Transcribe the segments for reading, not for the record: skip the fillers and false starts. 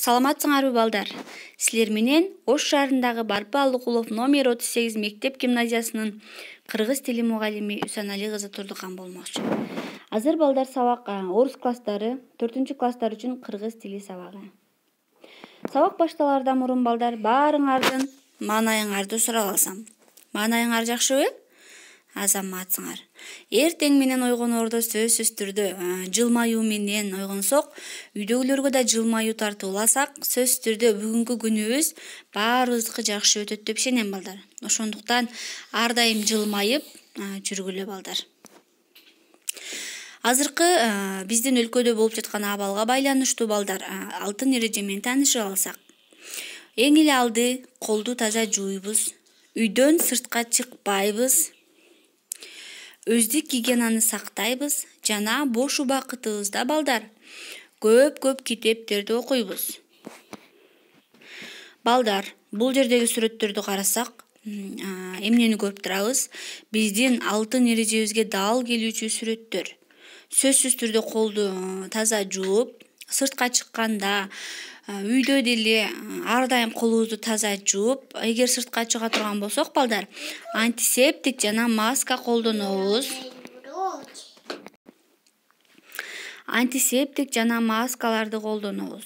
Саламатсыңарбы балдар? Силер менен Ош шаарындагы Барпы Алыкулов номер 38 мектеп гимназиясынын кыргыз тили мугалими Үсанали кызы Турдукан болмокчу. Азыр балдар сабак орус класстары, 4-класстар үчүн кыргыз тили сабагы. Сабак башталардан мурун балдар баарыңардын маанайыңарды сурап алсам. Маанайыңар жакшыбы? Азаматсыңар. Эртең менен ойгоноордо сөзсүз түрдө жылмаюу менен ойгонсок, үйдөгүлөргө да жылмаюу тартууласак, сөзсүз түрдө бүгүнкү күнүбүз баарыбыздыкы жакшы өтөт деп ишенем балдар. Ошондуктан ар дайым жылмайып жүргүлө балдар. Азыркы биздин өлкөдө болуп жаткан абалга байланыштуу балдар алтын эреже менен таанышып алсак. Эң эле алды колду таза жууйбуз, үйдөн сыртка чыкпайбыз, өздүк гигиенаны сактайбыз жана бош убакытыбызда балдар көп китептерди окуйбуз. Балдар, бул жердеги сүрөттөрдү карасак, эмнени көрүп турабыз? Биздин алтын эрежебизге дал келүүчү сүрөттөр. Сөзсүз түрдө колду таза жууп, сыртка чыкканда, үйдө деле ар дайым колубузду таза жууп, эгер сыртка чыга турган болсок балдар, антисептик жана маска колдонобуз. Антисептик жана маскаларды колдонобуз.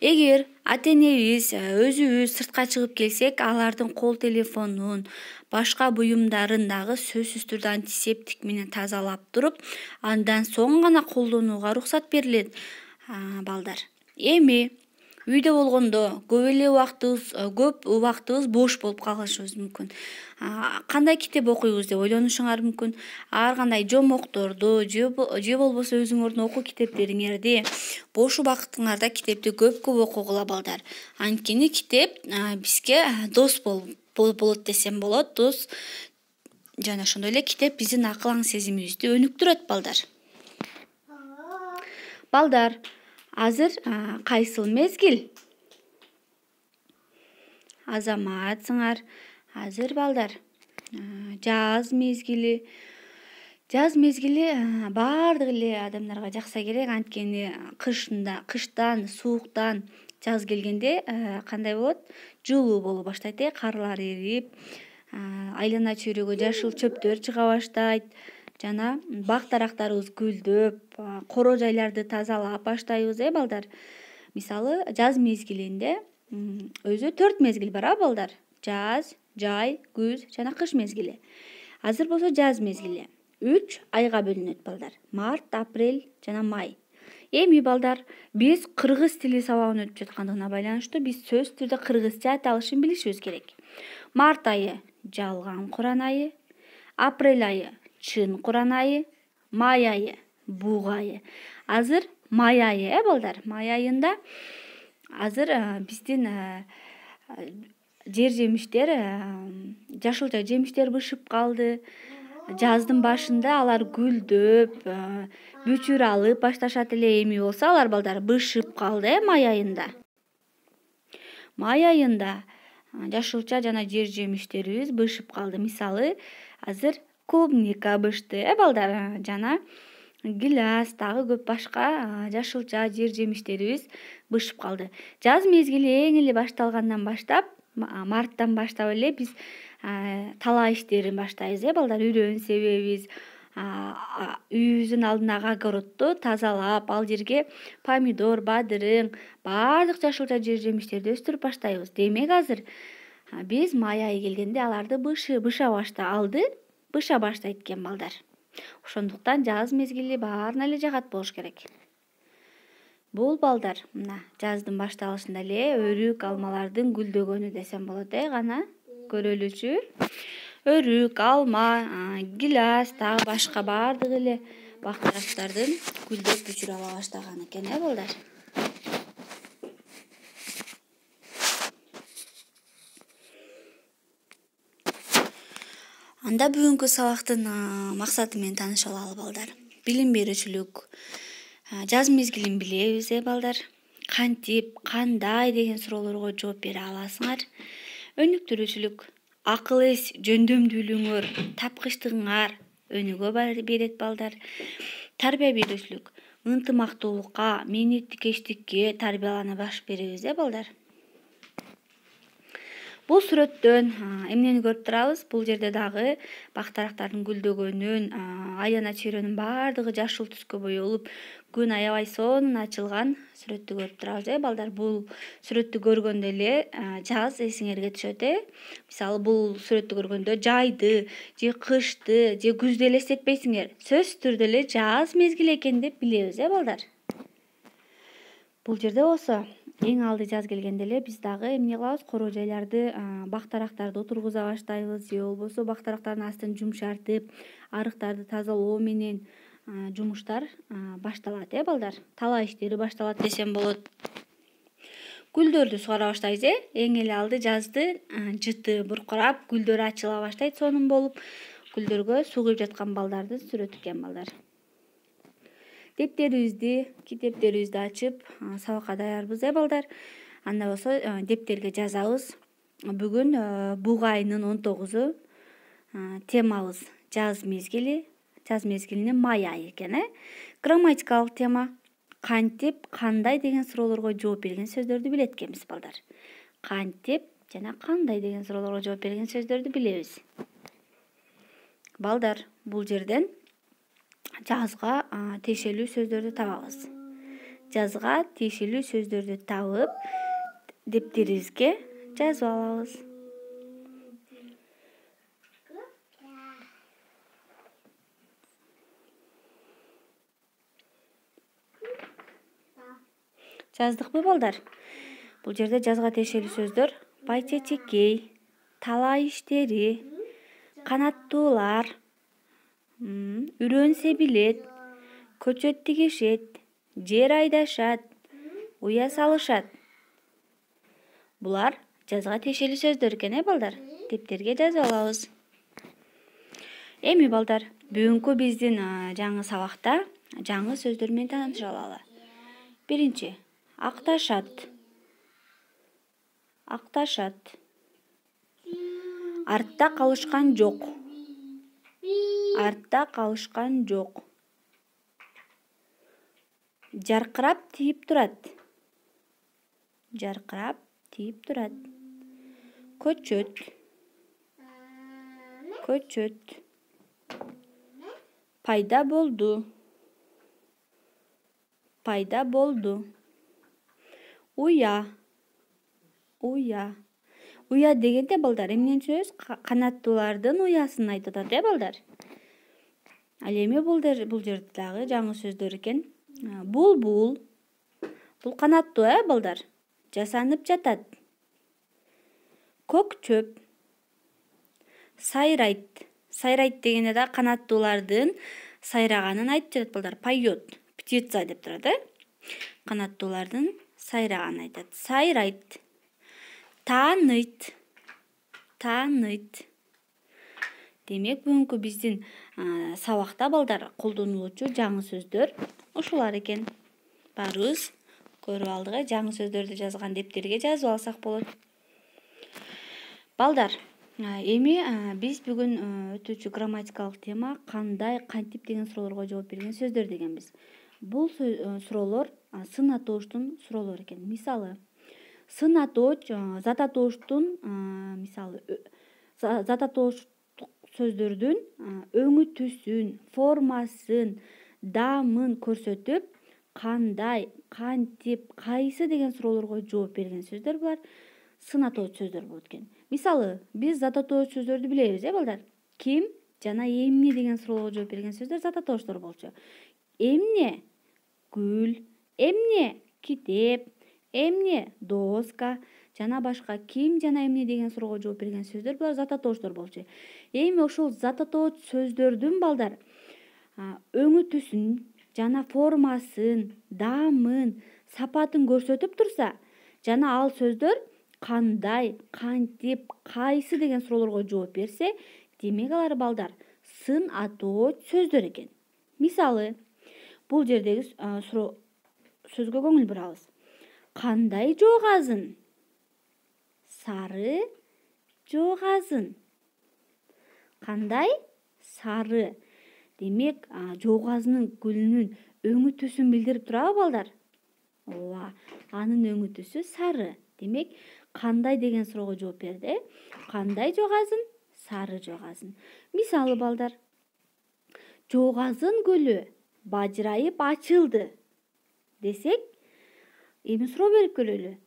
Эгер ата-энебиз өзүбүз сыртка чыгып келсек, алардын кол телефонун, башка буюмдарын дагы сөзсүз түрдө антисептик менен тазалап туруп, андан соң гана колдонууга уруксат берилет балдар. Эми үйдө болгондо көп убактыбыз бош болуп калышыбыз мүмкүн. Кандай китеп окуйбуз деп ойлонушуңар мүмкүн. Ар кандай жомокторду же болбосо өзүңөрдүн окуу китептериңерди бош убактыңарда китепти көп окугула балдар. Анткени китеп бизге дос болот десем болот. Дос жана ошондой эле китеп биздин акыл аң сезимибизди өнүктүрөт балдар. Балдар, азыр кайсыл мезгил? Азаматсыңар. Азыр балдар жаз мезгили. Жаз мезгили баардык эле адамдарга жакса керек. Анткени кыштан, сууктан жаз келгенде кандай болот? Жылуу боло баштайт, карлар эрип, айлана чөйрөгө жашыл чөптөр чыга баштайт. Жана бак дарактарыбыз гүлдөп, коро жайларды тазалап баштайбыз, балдар. Мисалы, жаз мезгилинде өзү 4 мезгил бар, балдар. Жаз, жай, күз жана кыш мезгили. Азыр болсо жаз мезгили. 3 айга бөлүнөт, балдар. Март, апрель жана май. Эми балдар, биз кыргыз тили сабагын өтүп жаткандыгына байланыштуу биз сөз түрдө кыргызча аталышын билишибиз керек. Март айы жалган Куран айы, апрель айы чын Куран айы, май айы буг айы. Азыр май айы, балдар. Май айында азыр биздин жер жемиштер, жашылча жемиштер бышып калды. Жаздын башында алар гүлдөп, бүчүр алып башташат эле. Эми болсо алар балдар бышып калды май айында. Май айында жашылча жана жер жемиштерибиз бышып калды. Мисалы, азыр клубника бышты, балдар, жана гиляс, дагы көп башка жашылча жер жемиштерибиз бышып калды. Жаз мезгили эң эле башталгандан баштап, марттан баштап эле биз талаа иштерин баштайбыз, балдар. Үрөн себебиз, үйүбүздүн алдындагы огородду тазалап, ал жерге помидор, бадырың, баардык жашылча жер жемиштерди өстүрүп баштайбыз. Демек азыр биз май айы келгенде аларды быша баштайт экен, балдар. Ошондуктан жаз мезгили баарына эле жагат болуш керек. Бул балдар, мына жаздын башталышында эле өрүк алмалардын гүлдөгөнү десем болот, гана көрөлүчү. Өрүк, алма, гиляс, дагы башка баардык эле бак дарактардын гүлдөп бүчүр ала баштаган экен, балдар. Анда бүгүнкү сабактын максаты менен таанышып алалы, балдар. Билим берүүчүлүк. Жаз мезгилин билебиз, балдар. Кантип, кандай деген суроолорго жооп бере аласыңар. Өнүктүрүүчүлүк. Акыл эс жөндөмдүүлүгүңөр, тапкычтыгыңар өнүгө берет, балдар. Тарбия берүүчүлүк. ынтымактуулукка, мээнеттикечтикке тарбиялана баш беребиз, балдар. Бул сүрөттөн эмнени көрүп турабыз? Бул жерде дагы бак-дарактардын гүлдөгөнүн, айлана чөйрөнүн баардыгы жашыл түскө боелуп, күн аябай сонун ачылган сүрөттү көрүп турабыз, балдар. Бул сүрөттү көргөндө эле жаз эсиңерге түшөт, Мисалы, бул сүрөттү көргөндө жайды же кышты же күздү элестетпейсиңер. Сөзсүз түрдө эле жаз мезгили экен деп билебиз, балдар. Бул жерде болсо эң алды жаз келгенде эле биз дагы эмне кылабыз? Короо жайларды, бак-дарактарды отургуза баштайбыз, же болбосо бак-дарактардын астын жумшартып, арыктарды тазалоо менен жумуштар башталат, балдар. Талаа иштери башталат десем болот. Гүлдөрдү сугара баштайбыз, эң эле алды жазды жыты буркурап, гүлдөр ачыла баштайт сонун болуп. Гүлдөргө суу куюп жаткан балдарды сүрөт экен, балдар. Дептерибизди, китептерибизди ачып, сабакка даярбыз, балдар. Анда болсо дептерге жазабыз. Бүгүн буга айынын 19-у, темабыз жаз мезгили. Жаз мезгилинин май айы экен, Грамматикалык тема. Кантип, кандай деген суроолорго жооп берген сөздөрдү билет экенбиз, балдар. Кантип жана кандай деген суроолорго жооп берген сөздөрдү билебиз. Балдар, бул жерден жазга тиешелүү сөздөрдү табабыз. Жазга тиешелүү сөздөрдү табып, дептерибизге жазып алабыз. Жаздыкпы, балдар? Бул жерде жазга тиешелүү сөздөр: бай-чечекей, талаа иштери, канаттуулар, үрөн себилет, көчөт тигишет, жер айдашат, уя салышат. Булар жазга тиешелүү сөздөр экен, балдар. Дептерге жазып алабыз. Эми, балдар, бүгүнкү биздин жаңы сабакта жаңы сөздөр менен тааныша алалы. Биринчи, акташат. Акташат. Артта калышкан жок. Артта калышкан жок. Жаркырап тийип турат. Жаркырап тийип турат. Көчөт. Көчөт. Пайда болду. Пайда болду. Уя. Уя. Уя дегенде, балдар, эмнени түшүнөбүз? Канаттуулардын уясын айтып атат, балдар. Ал эми бул жерде дагы жаңы сөздөр экен. Булбул. Бул канаттуу, балдар. Жасанып жатат. Көк чөп. Сайрайт. Сайрайт дегенде да канаттуулардын сайраганын айтып жатат, балдар. Поет. Птица деп турат, Канаттуулардын сайраганын айтат. Сайрайт. Тааныйт. Тааныйт. Демек, бүгүнкү биздин сабакта, балдар, колдонулуучу жаңы сөздөр ушулар экен. Баарыбыз көрүп алдык, жаңы сөздөрдү жазган дептерге жазып алсак болот. Балдар, эми биз бүгүн өтүүчү грамматикалык тема кандай, кантип деген суроолорго жооп берген сөздөр дегенбиз. Бул суроолор сын атооштун суроолору экен. Мисалы, сын атооч зат атооштун, мисалы, зат атооштук сөздөрдүн өңү түсүн, формасын, даамын көрсөтүп, кандай, кантип, кайсы деген суроолорго жооп берген сөздөр булар сын атооч сөздөр болот экен. Мисалы, биз зат атооч сөздөрдү билебиз, балдар. Ким жана эмне деген суроолорго жооп берген сөздөр зат атооштор болчу. Эмне? Гүл. Эмне? Китеп. Эмне? Доска. Жана башка ким жана эмне деген суроого жооп берген сөздөр булар зат атооштор болчу. Эми ошол зат атооч сөздөрдүн, балдар, өңү түсүн жана формасын, даамын, сапатын көрсөтүп турса, жана ал сөздөр кандай, кантип, кайсы деген суроолорго жооп берсе, демек алар, балдар, сын атооч сөздөр экен. Мисалы, бул жердеги сөзгө көңүл бурабыз. Кандай жоогазын? Сары жоогазын. Кандай? Сары. Демек, жоогазынын гүлүнүн өңү түсүн билдирип турабы балдар? Ооба, анын өңү түсү сары. Демек, кандай деген суроого жооп берди? Кандай жогазын? Сары жогазын. Мисалы балдар, жогазын гүлү бажырайып ачылды десек, эми суроо берип көрөлү.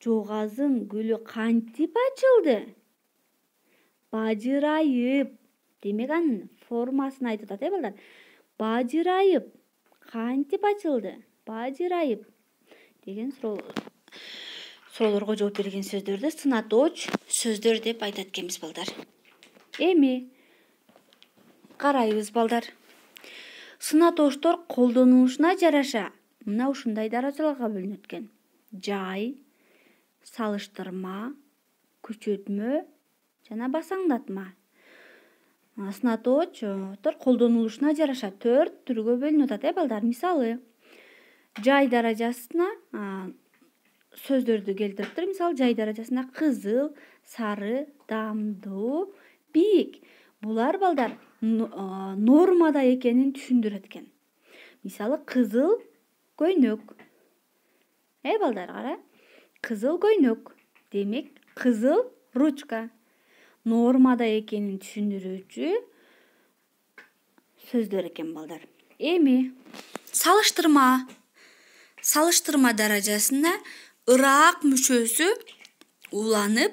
Жогазын гүлү кантип ачылды? Бажырайып. Демек, анын формасын айтып атат, балдар. Бажырайып. Кантип ачылды? Бажырайып деген суроолорго жооп берген сөздөрдү сынатооч сөздөр деп айтат экенбиз, балдар. Эми карайбыз, балдар. Сынатооштор колдонулушуна жараша мына ушундай даражаларга бөлүнөт экен. Жай, салыштырма, күчөтмө жана басаңдатма. Сынатооштор колдонулушуна жараша 4 түргө бөлүнүп атат, балдар. Мисалы, жай даражасына сөздөрдү келтириптир. Мисалы, жай даражасына кызыл, сары, даамдуу, бийик. Булар, балдар, нормада экенин түшүндүрөт экен. Мисалы, кызыл көйнөк. Балдар, кара. Кызыл көйнөк. Демек, кызыл ручка. Нормада экенин түшүндүрүүчү сөздөр экен, балдар. Эми салыштырма даражасына ыраак мүчөсү уланып,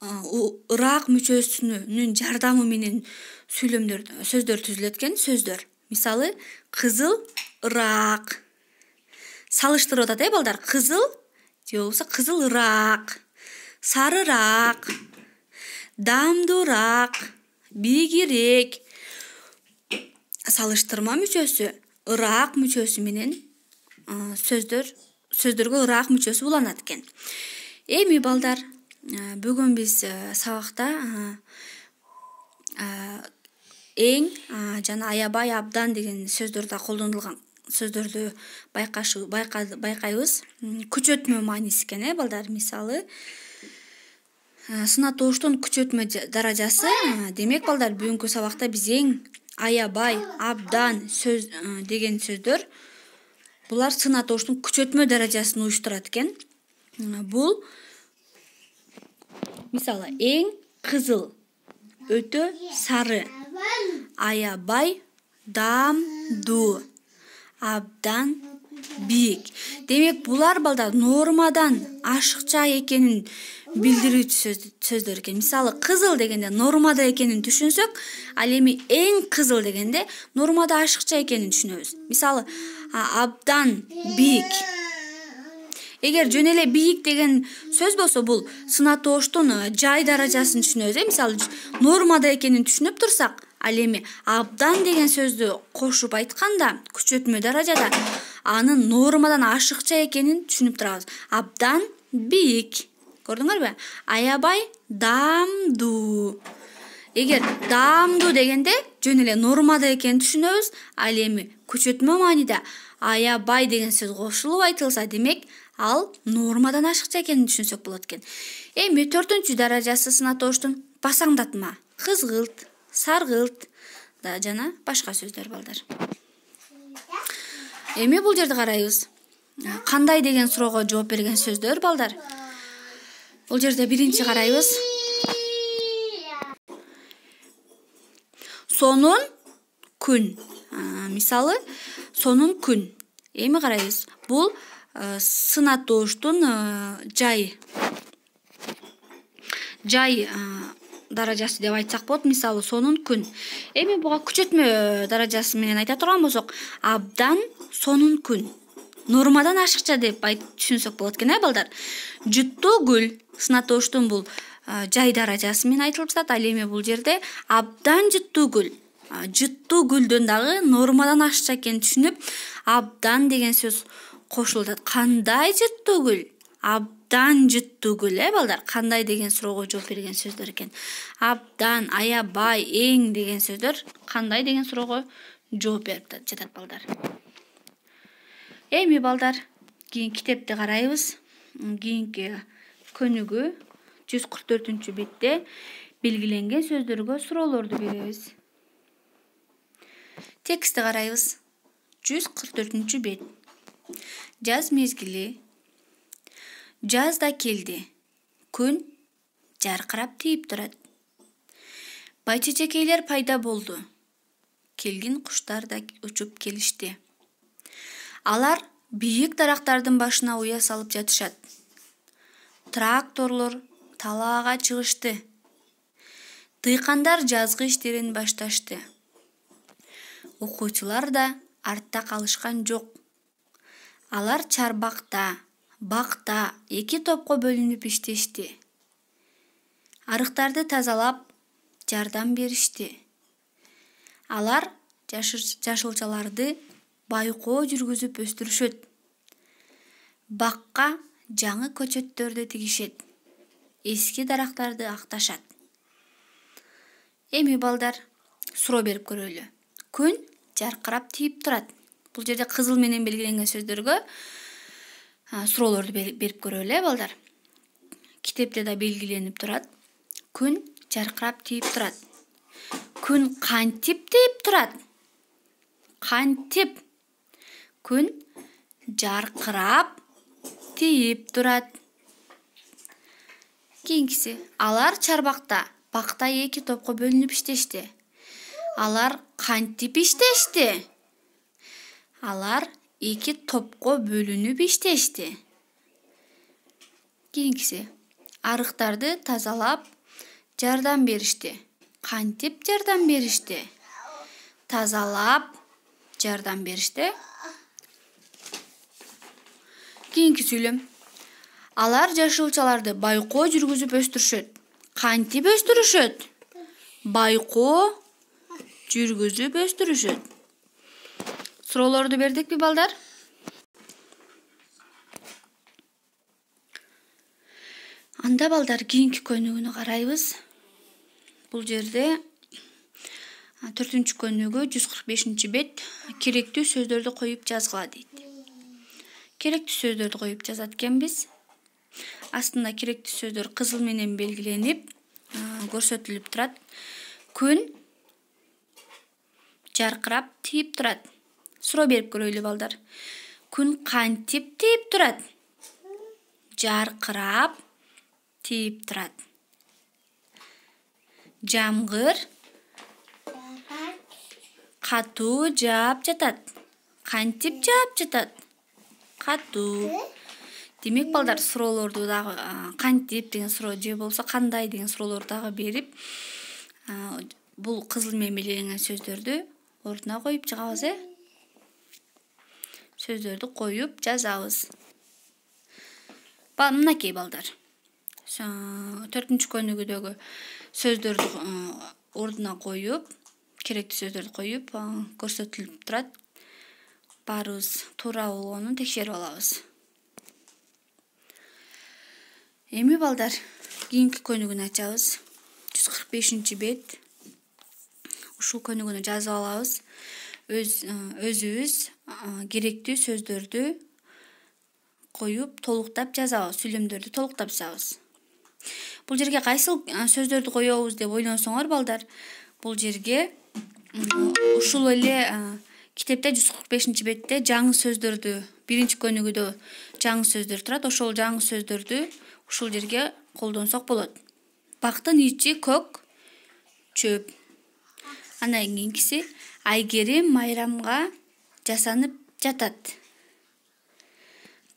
ыраак мүчөсүнүн жардамы менен сөздөр түзүлөт экен. Сөздөр. Мисалы, кызыл ыраак. Салыштырып атат, балдар. Кызыл же болбосо кызыл ыраак, сарыраак, даамдуураак, бийигирээк. Салыштырма мүчөсү ыраак мүчөсү менен сөздөргө ыраак мүчөсү уланат экен. Эми, балдар, бүгүн биз сабакта эң жана аябай, абдан деген сөздөрдө колдонулган сөздөрдү байкайбыз. Күчөтмө мааниси экен, балдар. Мисалы, сынатооштун күчөтмө даражасы. Демек, балдар, бүгүнкү сабакта биз эң аябай, абдан деген сөздөр, булар сынатооштун күчөтмө даражасын уюштурат экен. Бул, мисалы, эң кызыл, өтө сары, аябай, даамдуу, абдан, бийик. Демек, булар, балдар, нормадан ашыкча экенин билдирүүчү сөздөр экен. Мисалы, кызыл дегенде нормада экенин түшүнсөк, ал эми эң кызыл дегенде нормада ашыкча экенин түшүнөбүз. Мисалы, абдан бийик. Эгер жөн эле бийик деген сөз болсо, бул сынатооштун жай даражасын түшүнөбүз. Мисалы, нормада экенин түшүнүп турсак, ал эми абдан деген сөздү кошуп айтканда, күчөтмө даражада анын нормадан ашыкча экенин түшүнүп турабыз. Абдан бийик. Көрдүңөрбү? Аябай даамдуу. Эгер даамдуу дегенде жөн эле нормада экенин түшүнөбүз, ал эми күчөтмө мааниде аябай деген сөз кошулуп айтылса, демек, ал нормадан ашыкча экенин түшүнсөк болот экен. Эми 4-чү даражасы сынатооштун басаңдатма, кызгылт, саргылт жана башка сөздөр, балдар. Эми бул жерде карайбыз. Кандай деген суроого жооп берген сөздөр, балдар. Бул жерде биринчи карайбыз. Сонун күн. Мисалы, сонун күн. Эми карайбыз. Бул сынатооштун жай даражасы деп айтсак болот. Мисалы, сонун күн. Эми буга күчөтмө даражасы менен айта турган болсок, абдан сонун күн. Нормадан ашыкча деп түшүнсөк болот экен, балдар. Жуттуу гүл. Сынатооштун бул жай даражасы менен айтылып жатат. Ал эми бул жерде абдан жуттуу гүл. Жуттуу гүлдөн дагы нормадан ашыкча экенин түшүнүп, абдан деген сөз кошулат. Кандай жуттуу гүл? Абдан жуттуу гүл, балдар. Кандай деген суроого жооп берген сөздөр экен. Абдан, аябай, эң деген сөздөр кандай деген суроого жооп берип жатат, балдар. Эми, балдар, кийин китепти карайбыз. Кийинки көнүгүү 144-чү бетте белгиленген сөздөргө суроолорду беребиз. Текстти карайбыз. 144 бет. Жаз мезгили. Жаз да келди. Күн жаркырап тийип турат. Байчечекейлер пайда болду. Келген куштар да учуп келишти. Алар бийик дарактардын башына уя салып жатышат. Тракторлор талаага чыгышты. Дыйкандар жазгы иштерин башташты. Окуучулар да артта калышкан жок. Алар чарбакта, бакта эки топко бөлүнүп иштешти. Арыктарды тазалап, жардам беришти. Алар жашылчаларды байкоо жүргүзүп өстүрүшөт. Бакка жаңы көчөттөрдү тигишет. Эски дарактарды акташат. Эми балдар, суроо берип көрөлү. Күн жаркырап тийип турат. Бул жерде кызыл менен белгиленген сөздөргө суроолорду берип көрөлү, балдар. Китепте да белгиленип турат. Күн жаркырап тийип турат. Күн кантип тийип турат? Кантип? Күн жаркырап тийип турат. Кийинкиси. Алар чарбакта, бакта эки топко бөлүнүп иштешти. Алар кантип иштешти? Алар эки топко бөлүнүп иштешти. Кийинкиси. Арыктарды тазалап, жардам беришти. Кантип жардам беришти? Тазалап, жардам беришти. Кийинки сүйлөм. Алар жашылчаларды байкоо жүргүзүп өстүрүшөт. Кантип өстүрүшөт? Байкоо жүргүзүп өстүрүшөт. Суроолорду бердикпи, балдар? Анда балдар кийинки көнүгүүнү карайбыз. Бул жерде 4-көнүгүү 145-бет керектүү сөздөрдү коюп жазгыла дейт. Керектүү сөздөрдү коюп жазат экенбиз. Астында керектүү сөздөр кызыл менен белгиленип, көрсөтүлүп турат. Күн жаркырап тийип турат. Суроо берип көрөлү, балдар. Күн кантип тийип турат? Жаркырап тийип турат. Жамгыр катуу жаап жатат. Кантип жаап жатат? Катуу. Демек, балдар, суроолорду дагы кантип деген суроо же болбосо кандай деген суроолорду дагы берип, бул кызыл менен белгиленген сөздөрдү ордуна коюп чыгабыз, Сөздөрдү коюп жазабыз. Мынакей, балдар. 4-көнүгүүдөгү сөздөрдү ордуна коюп, керектүү сөздөрдү коюп, көрсөтүлүп турат. Баарыбыз туура болгонун текшерип алабыз. Эми, балдар, кийинки көнүгүүнү ачабыз. 145-бет. Ушул көнүгүүнү жазып алабыз. Өзүбүз керектүү сөздөрдү коюп, толуктап жазабыз. Сүйлөмдөрдү толуктап жазабыз. Бул жерге кайсыл сөздөрдү коебуз деп ойлонсоңор, балдар, бул жерге ушул эле китепте 145-бетте жаңы сөздөрдү, 1-көнүгүүдө жаңы сөздөр турат. Ошол жаңы сөздөрдү ушул жерге колдонсок болот. Бактын ичи көк чөп. Андан кийинкиси Айгерим майрамга жасанып жатат.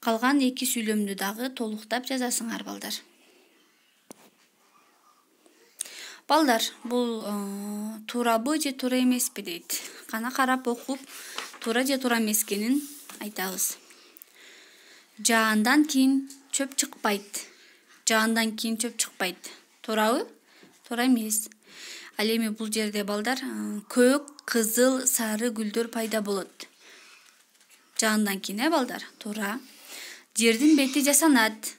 Калган 2 сүйлөмдү дагы толуктап жазасыңар, балдар. Балдар, бул туурабы же туура эмеспи дейт. Кана карап окуп, туура же туура эмес экенин айтабыз. Жаандан кийин чөп чыкпайт. Жаандан кийин чөп чыкпайт. Туурабы? Туура эмес. Ал эми бул жерде, балдар, көк, кызыл, сары гүлдөр пайда болот. Жаандан кийин, балдар? Туура. Жердин бети жасанат.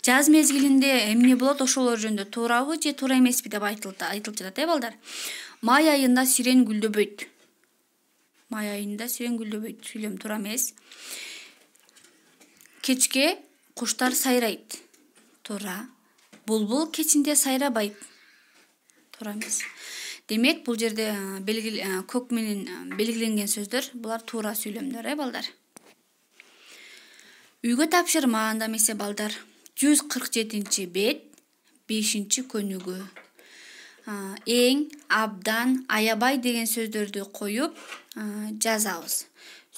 Жаз мезгилинде эмне болот, ошолор жөнүндө туурабы же туура эмеспи деп айтылып жатат, балдар. Май айында сирен гүлдөбөйт. Май айында сирен гүлдөбөйт. Сүйлөм туура эмес. Кечке куштар сайрайт. Туура. Булбул кечинде сайрабайт. Туура эмес. Демек, бул жерде көк менен белгиленген сөздөр, булар туура сүйлөмдөр, балдар. Үйгө тапшырма анда эмесе балдар. 147 бет, 5-көнүгү. Эң, абдан, аябай деген сөздөрдү коюп жазабыз.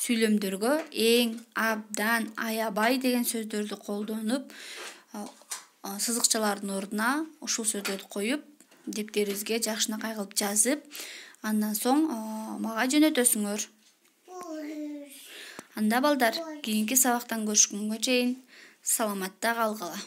Сүйлөмдөргө эң, абдан, аябай деген сөздөрдү колдонуп, сызыкчалардын ордуна ушул сөздөрдү коюп, дептерибизге жакшынакай кылып жазып, андан соң мага жөнөтөсүңөр. Анда балдар, кийинки сабактан көрүшкөнгө чейин саламатта калгыла.